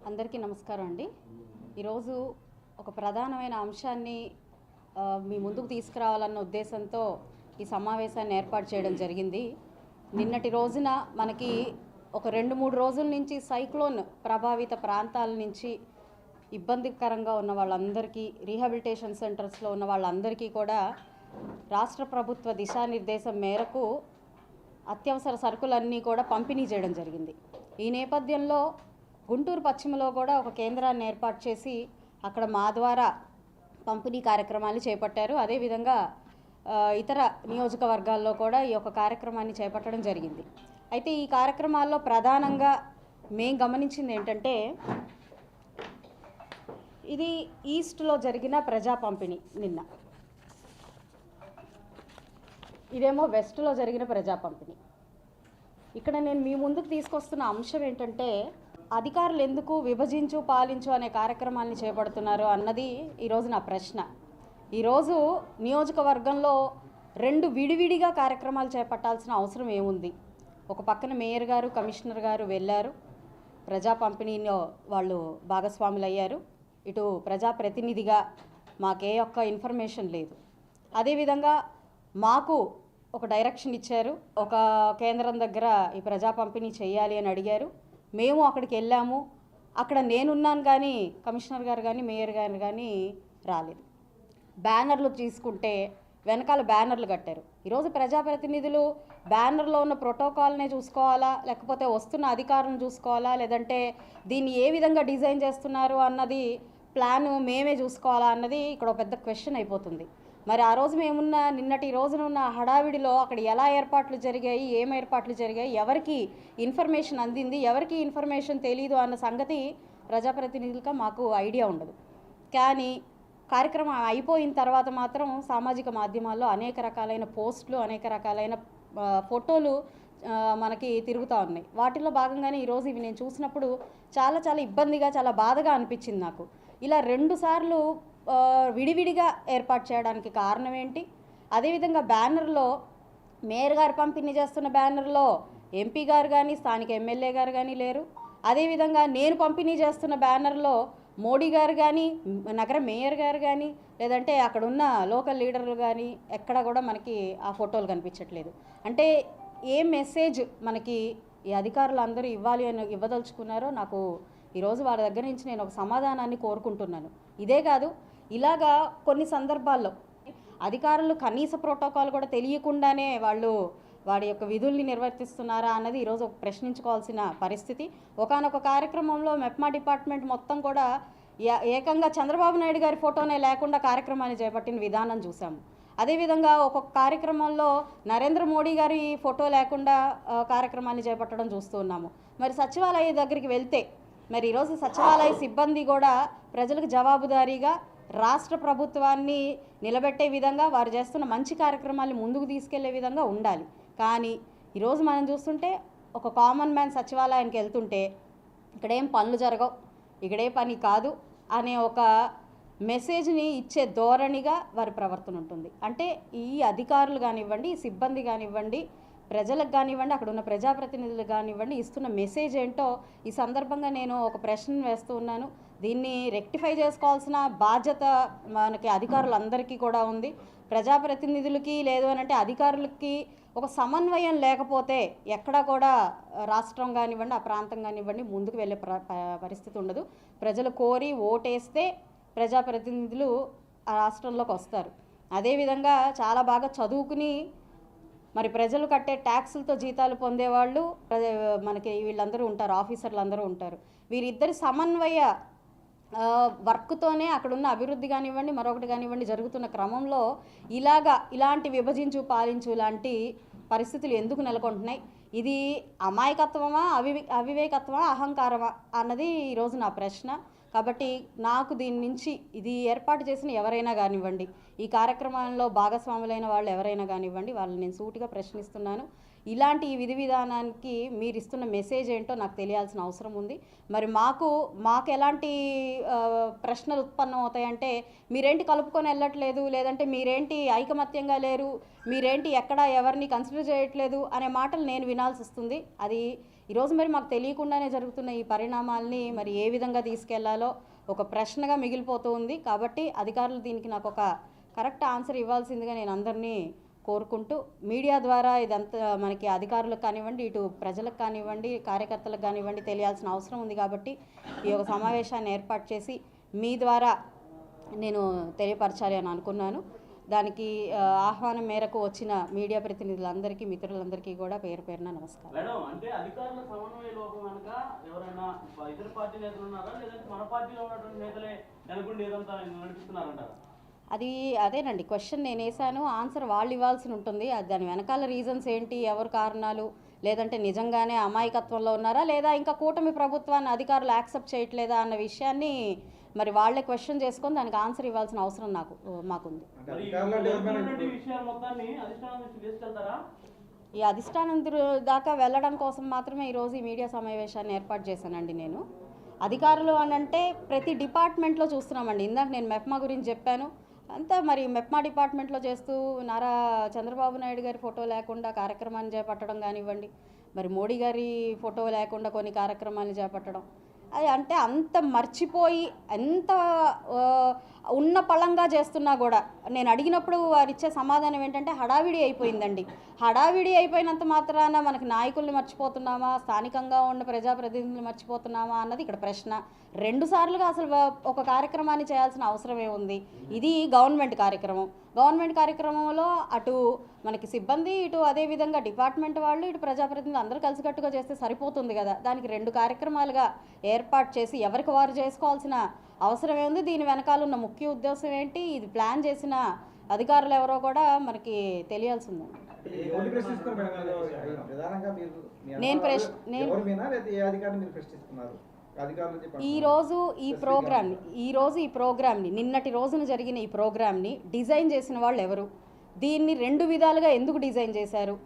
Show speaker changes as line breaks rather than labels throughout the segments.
అందరికీ నమస్కారం అండి. ఈరోజు ఒక ప్రధానమైన అంశాన్ని మీ ముందుకు తీసుకురావాలన్న ఉద్దేశంతో ఈ సమావేశాన్ని ఏర్పాటు చేయడం జరిగింది. నిన్నటి రోజున మనకి ఒక 2-3 రోజుల నుంచి సైక్లోన్ ప్రభావిత ప్రాంతాల నుంచి ఇబ్బందికరంగా ఉన్న వాళ్ళందరికీ, రీహాబిలిటేషన్ సెంటర్స్లో ఉన్న వాళ్ళందరికీ కూడా రాష్ట్ర ప్రభుత్వ దిశానిర్దేశం మేరకు అత్యవసర సరుకులన్నీ కూడా పంపిణీ చేయడం జరిగింది. ఈ నేపథ్యంలో గుంటూరు పశ్చిమలో కూడా ఒక కేంద్రాన్ని ఏర్పాటు చేసి అక్కడ మా ద్వారా పంపిణీ కార్యక్రమాన్ని చేపట్టారు. అదేవిధంగా ఇతర నియోజకవర్గాల్లో కూడా ఈ యొక్క కార్యక్రమాన్ని చేపట్టడం జరిగింది. అయితే ఈ కార్యక్రమాల్లో ప్రధానంగా మేము గమనించింది ఏంటంటే, ఇది ఈస్ట్లో జరిగిన ప్రజా పంపిణీ. నిన్న ఇదేమో వెస్ట్లో జరిగిన ప్రజా పంపిణీ. ఇక్కడ నేను మీ ముందుకు తీసుకొస్తున్న అంశం ఏంటంటే, అధికారులు ఎందుకు విభజించు పాలించు అనే కార్యక్రమాన్ని చేపడుతున్నారు అన్నది ఈరోజు నా ప్రశ్న. ఈరోజు నియోజకవర్గంలో 2 విడివిడిగా కార్యక్రమాలు చేపట్టాల్సిన అవసరం ఏముంది? ఒక పక్కన మేయర్ గారు, కమిషనర్ గారు వెళ్ళారు, ప్రజా పంపిణీలో వాళ్ళు భాగస్వాములు అయ్యారు. ఇటు ప్రజాప్రతినిధిగా మాకే ఒక్క ఇన్ఫర్మేషన్ లేదు. అదేవిధంగా మాకు ఒక డైరెక్షన్ ఇచ్చారు, ఒక కేంద్రం దగ్గర ఈ ప్రజా పంపిణీ చేయాలి అని అడిగారు. మేము అక్కడికి వెళ్ళాము. అక్కడ నేనున్నాను కానీ కమిషనర్ గారు కానీ మేయర్ గారు కానీ రాలేదు. బ్యానర్లు తీసుకుంటే వెనకాల బ్యానర్లు కట్టారు. ఈరోజు ప్రజాప్రతినిధులు బ్యానర్లో ఉన్న ప్రోటోకాల్నే చూసుకోవాలా, లేకపోతే వస్తున్న అధికారులను చూసుకోవాలా, లేదంటే దీన్ని ఏ విధంగా డిజైన్ చేస్తున్నారు అన్నది ప్లాన్ మేమే చూసుకోవాలా అన్నది ఇక్కడ పెద్ద క్వశ్చన్ అయిపోతుంది. మరి ఆ రోజు మేమున్న నిన్నటి రోజున ఉన్న హడావిడిలో అక్కడ ఎలా ఏర్పాట్లు జరిగాయి, ఏం ఏర్పాట్లు జరిగాయి, ఎవరికి ఇన్ఫర్మేషన్ అందింది, ఎవరికి ఇన్ఫర్మేషన్ తెలీదు అన్న సంగతి ప్రజాప్రతినిధులుగా మాకు ఐడియా ఉండదు. కానీ కార్యక్రమం అయిపోయిన తర్వాత మాత్రం సామాజిక మాధ్యమాల్లో అనేక రకాలైన పోస్టులు, అనేక రకాలైన ఫోటోలు మనకి తిరుగుతూ ఉన్నాయి. వాటిల్లో భాగంగానే ఈరోజు ఇవి నేను చూసినప్పుడు చాలా చాలా ఇబ్బందిగా, చాలా బాధగా అనిపించింది నాకు. ఇలా 2 సార్లు విడివిడిగా ఏర్పాటు చేయడానికి కారణం ఏంటి? అదేవిధంగా బ్యానర్లో మేయర్ గారు పంపిణీ చేస్తున్న బ్యానర్లో ఎంపీ గారు కానీ, స్థానిక ఎమ్మెల్యే గారు కానీ లేరు. అదేవిధంగా నేను పంపిణీ చేస్తున్న బ్యానర్లో మోడీ గారు కానీ, నగర మేయర్ గారు కానీ, లేదంటే అక్కడున్న లోకల్ లీడర్లు కానీ ఎక్కడ కూడా మనకి ఆ ఫోటోలు కనిపించట్లేదు. అంటే ఏ మెసేజ్ మనకి ఈ అధికారులు అందరూ ఇవ్వదలుచుకున్నారో నాకు ఈరోజు వారి దగ్గర నుంచి నేను ఒక సమాధానాన్ని కోరుకుంటున్నాను. ఇదే కాదు, ఇలాగా కొన్ని సందర్భాల్లో అధికారులు కనీస ప్రోటోకాల్ కూడా తెలియకుండానే వాళ్ళు వాడి యొక్క విధుల్ని నిర్వర్తిస్తున్నారా అన్నది ఈరోజు ప్రశ్నించుకోవాల్సిన పరిస్థితి. ఒకానొక కార్యక్రమంలో మెప్మా డిపార్ట్మెంట్ మొత్తం కూడా ఏకంగా చంద్రబాబు నాయుడు గారి ఫోటోనే లేకుండా కార్యక్రమాన్ని చేపట్టిన విధానం చూసాము. అదేవిధంగా ఒక్కొక్క కార్యక్రమంలో నరేంద్ర మోడీ గారి ఫోటో లేకుండా కార్యక్రమాన్ని చేపట్టడం చూస్తూ ఉన్నాము. మరి సచివాలయ దగ్గరికి వెళ్తే మరి ఈరోజు సచివాలయ సిబ్బంది కూడా ప్రజలకు జవాబుదారీగా రాష్ట్ర ప్రభుత్వాన్ని నిలబెట్టే విధంగా వారు చేస్తున్న మంచి కార్యక్రమాలను ముందుకు తీసుకెళ్లే విధంగా ఉండాలి. కానీ ఈరోజు మనం చూస్తుంటే ఒక కామన్ మ్యాన్ సచివాలయానికి వెళ్తుంటే ఇక్కడేం పనులు జరగవు, ఇక్కడే పని కాదు అనే ఒక మెసేజ్ని ఇచ్చే ధోరణిగా వారి ప్రవర్తన ఉంటుంది. అంటే ఈ అధికారులు కానివ్వండి, ఈ సిబ్బంది కానివ్వండి, ప్రజలకు కానివ్వండి, అక్కడ ఉన్న ప్రజాప్రతినిధులకు కానివ్వండి ఇస్తున్న మెసేజ్ ఏంటో ఈ సందర్భంగా నేను ఒక ప్రశ్న వేస్తూ ఉన్నాను. దీన్ని రెక్టిఫై చేసుకోవాల్సిన బాధ్యత మనకి అధికారులందరికీ కూడా ఉంది. ప్రజాప్రతినిధులకి లేదు అనంటే అధికారులకి ఒక సమన్వయం లేకపోతే ఎక్కడా కూడా రాష్ట్రం కానివ్వండి, ఆ ప్రాంతం కానివ్వండి ముందుకు వెళ్ళే పరిస్థితి ఉండదు. ప్రజలు కోరి ఓటేస్తే ప్రజాప్రతినిధులు ఆ రాష్ట్రంలోకి వస్తారు. అదేవిధంగా చాలా బాగా చదువుకుని మరి ప్రజలు కట్టే ట్యాక్సులతో జీతాలు పొందేవాళ్ళు మనకి వీళ్ళందరూ ఉంటారు, ఆఫీసర్లు అందరూ ఉంటారు. వీరిద్దరి సమన్వయ వర్క్తోనే అక్కడున్న అభివృద్ధి కానివ్వండి, మరొకటి కానివ్వండి జరుగుతున్న క్రమంలో ఇలాంటి విభజించు పాలించు లాంటి పరిస్థితులు ఎందుకు నెలకొంటున్నాయి? ఇది అమాయకత్వమా, అవివేకత్వమా, అహంకారమా అన్నది ఈరోజు నా ప్రశ్న. కాబట్టి నాకు దీని నుంచి ఇది ఏర్పాటు చేసిన ఎవరైనా కానివ్వండి, ఈ కార్యక్రమంలో భాగస్వాములైన వాళ్ళు ఎవరైనా కానివ్వండి, వాళ్ళని నేను సూటిగా ప్రశ్నిస్తున్నాను. ఇలాంటి ఈ విధి విధానానికి మీరు ఇస్తున్న మెసేజ్ ఏంటో నాకు తెలియాల్సిన అవసరం ఉంది. మరి మాకు ఎలాంటి ప్రశ్నలు ఉత్పన్నం అవుతాయంటే, మీరేంటి కలుపుకొని వెళ్ళట్లేదు, లేదంటే మీరేంటి ఐకమత్యంగా లేరు, మీరేంటి ఎక్కడ ఎవరిని కన్సిడర్ చేయట్లేదు అనే మాటలు నేను వినాల్సి వస్తుంది. అది ఈరోజు మరి మాకు తెలియకుండానే జరుగుతున్న ఈ పరిణామాల్ని మరి ఏ విధంగా తీసుకెళ్లాలో ఒక ప్రశ్నగా మిగిలిపోతూ ఉంది. కాబట్టి అధికారులు దీనికి నాకు ఒక కరెక్ట్ ఆన్సర్ ఇవ్వాల్సిందిగా నేను అందరినీ కోరుకుంటూ, మీడియా ద్వారా ఇదంతా మనకి అధికారులకు కానివ్వండి, ఇటు ప్రజలకు కానివ్వండి, కార్యకర్తలకు కానివ్వండి తెలియాల్సిన అవసరం ఉంది. కాబట్టి ఈ యొక్క సమావేశాన్ని ఏర్పాటు చేసి మీ ద్వారా నేను తెలియపరచాలి అని అనుకున్నాను. దానికి ఆహ్వానం మేరకు వచ్చిన మీడియా ప్రతినిధులందరికీ, మిత్రులందరికీ కూడా పేరు పేరున నమస్కారం.
మేడం, అంటే అధికారుల సమన్వయ లోపం కనుక ఎవరైనా ఇతర పార్టీ నేతలు ఉన్నారా, లేదంటే మన పార్టీలో ఉన్నటువంటి నేతలే నెలకొండి ఏదంతా నడిపిస్తున్నారంటారా?
అదేనండి క్వశ్చన్ నేను వేసాను, ఆన్సర్ వాళ్ళు ఇవ్వాల్సి ఉంటుంది. దాని వెనకాల రీజన్స్ ఏంటి, ఎవరు కారణాలు, లేదంటే నిజంగానే అమాయకత్వంలో ఉన్నారా, లేదా ఇంకా కూటమి ప్రభుత్వాన్ని అధికారులు యాక్సెప్ట్ చేయట్లేదా అన్న విషయాన్ని మరి వాళ్ళే క్వశ్చన్ చేసుకొని దానికి ఆన్సర్ ఇవ్వాల్సిన అవసరం మాకుంది. ఈ అధిష్టానం దాకా వెళ్ళడం కోసం మాత్రమే ఈరోజు ఈ మీడియా సమావేశాన్ని ఏర్పాటు చేశానండి. నేను అధికారులు అని అంటే ప్రతి డిపార్ట్మెంట్లో చూస్తున్నామండి. ఇందాక నేను మెప్మా గురించి చెప్పాను. అంతా మరి మెప్మా డిపార్ట్మెంట్లో చేస్తూ నారా చంద్రబాబు నాయుడు గారి ఫోటో లేకుండా కార్యక్రమాన్ని చేపట్టడం కానివ్వండి, మరి మోడీ గారి ఫోటో లేకుండా కొన్ని కార్యక్రమాలను చేపట్టడం, అది అంటే అంత మర్చిపోయి ఎంత ఉన్న పళంగా చేస్తున్నా కూడా నేను అడిగినప్పుడు వారు ఇచ్చే సమాధానం ఏంటంటే హడావిడి అయిపోయిందండి. హడావిడి అయిపోయినంత మాత్రాన మనకి నాయకుల్ని మర్చిపోతున్నామా, స్థానికంగా ఉన్న ప్రజాప్రతినిధులు మర్చిపోతున్నామా అన్నది ఇక్కడ ప్రశ్న. 2 సార్లుగా అసలు ఒక కార్యక్రమాన్ని చేయాల్సిన అవసరమే ఉంది. ఇది గవర్నమెంట్ కార్యక్రమం. గవర్నమెంట్ కార్యక్రమంలో అటు మనకి సిబ్బంది, ఇటు అదేవిధంగా డిపార్ట్మెంట్ వాళ్ళు, ఇటు ప్రజాప్రతినిధులు అందరూ కలిసికట్టుగా చేస్తే సరిపోతుంది కదా. దానికి 2 కార్యక్రమాలుగా ఏర్పాటు చేసి ఎవరికి వారు చేసుకోవాల్సిన అవసరమే ఉంది. దీని వెనకాల ఉన్న ముఖ్య ఉద్దేశం ఏంటి, ఇది ప్లాన్ చేసిన అధికారులు ఎవరో కూడా మనకి తెలియాల్సి ఉందండి. ఈరోజు ఈ ప్రోగ్రామ్ని నిన్నటి రోజున జరిగిన ఈ ప్రోగ్రామ్ని డిజైన్ చేసిన వాళ్ళు ఎవరు, దీన్ని 2 విధాలుగా ఎందుకు డిజైన్ చేశారు,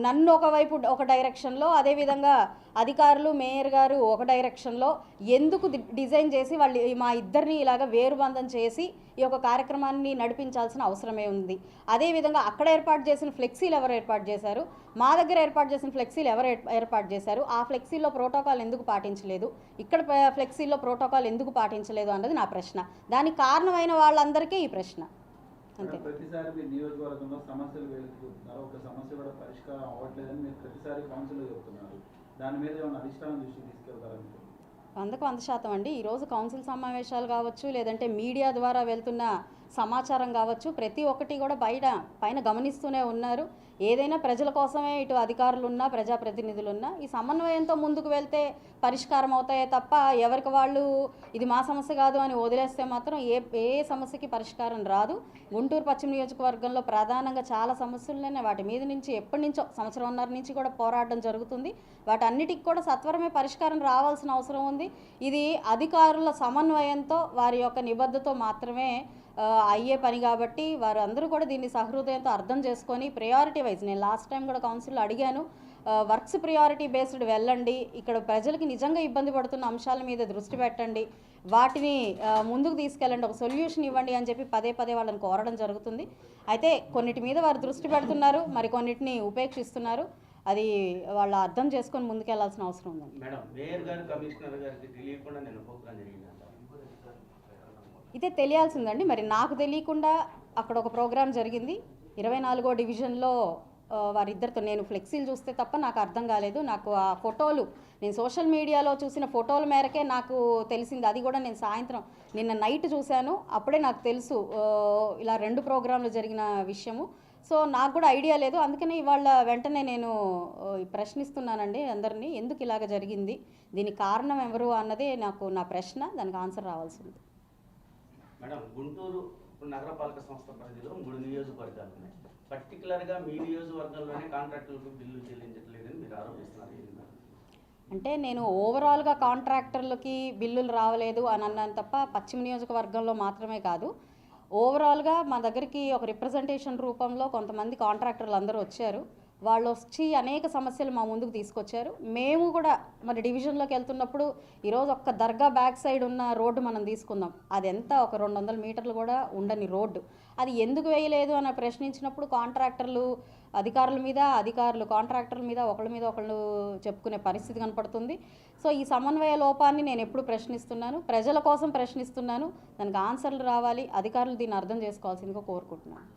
నన్ను ఒకవైపు ఒక డైరెక్షన్లో, అదేవిధంగా అధికారులు మేయర్ గారు ఒక డైరెక్షన్లో ఎందుకు డిజైన్ చేసి వాళ్ళు మా ఇద్దరిని ఇలాగ వేరుబంధం చేసి ఈ యొక్క కార్యక్రమాన్ని నడిపించాల్సిన అవసరమే ఉంది. అదేవిధంగా అక్కడ ఏర్పాటు చేసిన ఫ్లెక్సీలు ఎవరు ఏర్పాటు చేశారు, మా దగ్గర ఏర్పాటు చేసిన ఫ్లెక్సీలు ఎవరు ఏర్పాటు చేశారు, ఆ ఫ్లెక్సీలో ప్రోటోకాల్ ఎందుకు పాటించలేదు, ఇక్కడ ఫ్లెక్సీలో ప్రోటోకాల్ ఎందుకు పాటించలేదు అన్నది నా ప్రశ్న. దానికి కారణమైన వాళ్ళందరికీ ఈ ప్రశ్న.
ప్రతిసారి మీరు నియోజకవర్గంలో సమస్యలు వెలుగుతున్నారు, ఒక సమస్య కూడా పరిష్కారం అవ్వట్లేదని మీరు ప్రతిసారి కౌన్సిల్ చెప్తున్నారు. దాని మీద ఏమైనా అధిష్టానం దృష్టి తీసుకెళ్తారని?
100% అండి. ఈరోజు కౌన్సిల్ సమావేశాలు కావచ్చు, లేదంటే మీడియా ద్వారా వెళ్తున్న సమాచారం కావచ్చు, ప్రతి ఒక్కటి కూడా పైన గమనిస్తూనే ఉన్నారు. ఏదైనా ప్రజల కోసమే ఇటు అధికారులు ఉన్నా, ప్రజాప్రతినిధులు ఉన్నా ఈ సమన్వయంతో ముందుకు వెళ్తే పరిష్కారం అవుతాయే తప్ప ఎవరికి వాళ్ళు ఇది మా సమస్య కాదు అని వదిలేస్తే మాత్రం ఏ సమస్యకి పరిష్కారం రాదు. గుంటూరు పశ్చిమ నియోజకవర్గంలో ప్రధానంగా చాలా సమస్యలున్నాయి. వాటి మీద నుంచి ఎప్పటి నుంచో 1.5 సంవత్సరం నుంచి కూడా పోరాటం జరుగుతుంది. వాటన్నిటికి కూడా సత్వరమే పరిష్కారం రావాల్సిన అవసరం ఉంది. ఇది అధికారుల సమన్వయంతో వారి యొక్క నిబద్ధతో మాత్రమే అయ్యే పని. కాబట్టి వారు అందరూ కూడా దీన్ని సహృదయంతో అర్థం చేసుకొని ప్రయారిటీ వైజ్, నేను లాస్ట్ టైం కూడా కౌన్సిల్లో అడిగాను, వర్క్స్ ప్రియారిటీ బేస్డ్ వెళ్ళండి, ఇక్కడ ప్రజలకి నిజంగా ఇబ్బంది పడుతున్న అంశాల మీద దృష్టి పెట్టండి, వాటిని ముందుకు తీసుకెళ్ళండి, ఒక సొల్యూషన్ ఇవ్వండి అని చెప్పి పదే వాళ్ళని కోరడం జరుగుతుంది. అయితే కొన్నిటి మీద వారు దృష్టి పెడుతున్నారు, మరి కొన్నిటిని ఉపేక్షిస్తున్నారు. అది వాళ్ళు అర్థం చేసుకొని ముందుకెళ్లాల్సిన అవసరం ఉందండి. ఇదే తెలియాల్సిందండి. మరి నాకు తెలియకుండా అక్కడ ఒక ప్రోగ్రాం జరిగింది. 24వ డివిజన్లో వారిద్దరితో నేను ఫ్లెక్సీలు చూస్తే తప్ప నాకు అర్థం కాలేదు. నాకు ఆ ఫోటోలు, నేను సోషల్ మీడియాలో చూసిన ఫోటోల మేరకే నాకు తెలిసింది. అది కూడా నేను సాయంత్రం నిన్న నైట్ చూశాను. అప్పుడే నాకు తెలుసు ఇలా 2 ప్రోగ్రాంలు జరిగిన విషయము. సో నాకు కూడా ఐడియా లేదు. అందుకనే ఇవాళ వెంటనే నేను ప్రశ్నిస్తున్నానండి అందరినీ, ఎందుకు ఇలాగ జరిగింది, దీనికి కారణం ఎవరు అన్నదే నా ప్రశ్న. దానికి ఆన్సర్ రావాల్సింది.
మేడం, గుంటూరు నగరపాలక సంస్థ పరిధిలో 3 నియోజకవర్గాలు ఉన్నాయి. పర్టికులర్గా మీ నియోజకవర్గంలోనే కాంట్రాక్టర్లకు బిల్లు చెల్లించట్లేదని మీరు ఆరోపిస్తున్నారు.
అంటే నేను ఓవరాల్గా కాంట్రాక్టర్లకి బిల్లులు రావలేదు అని అన్నాను తప్ప పశ్చిమ నియోజకవర్గంలో మాత్రమే కాదు, ఓవరాల్గా మా దగ్గరికి ఒక రిప్రజెంటేషన్ రూపంలో కొంతమంది కాంట్రాక్టర్లు అందరూ వచ్చారు. వాళ్ళు వచ్చి అనేక సమస్యలు మా ముందుకు తీసుకొచ్చారు. మేము కూడా మరి డివిజన్లోకి వెళ్తున్నప్పుడు ఈరోజు ఒక్క దర్గా బ్యాక్ సైడ్ ఉన్న రోడ్డు మనం తీసుకుందాం, అది ఎంత ఒక 200 మీటర్లు కూడా ఉండని రోడ్డు, అది ఎందుకు వేయలేదు అని ప్రశ్నించినప్పుడు కాంట్రాక్టర్లు అధికారుల మీద, అధికారులు కాంట్రాక్టర్ల మీద ఒకళ్ళు చెప్పుకునే పరిస్థితి కనపడుతుంది. సో ఈ సమన్వయ లోపాన్ని నేను ఎప్పుడు ప్రశ్నిస్తున్నాను, ప్రజల కోసం ప్రశ్నిస్తున్నాను, దానికి ఆన్సర్లు రావాలి, అధికారులు దీన్ని అర్థం చేసుకోవాల్సిందిగా కోరుకుంటున్నాను.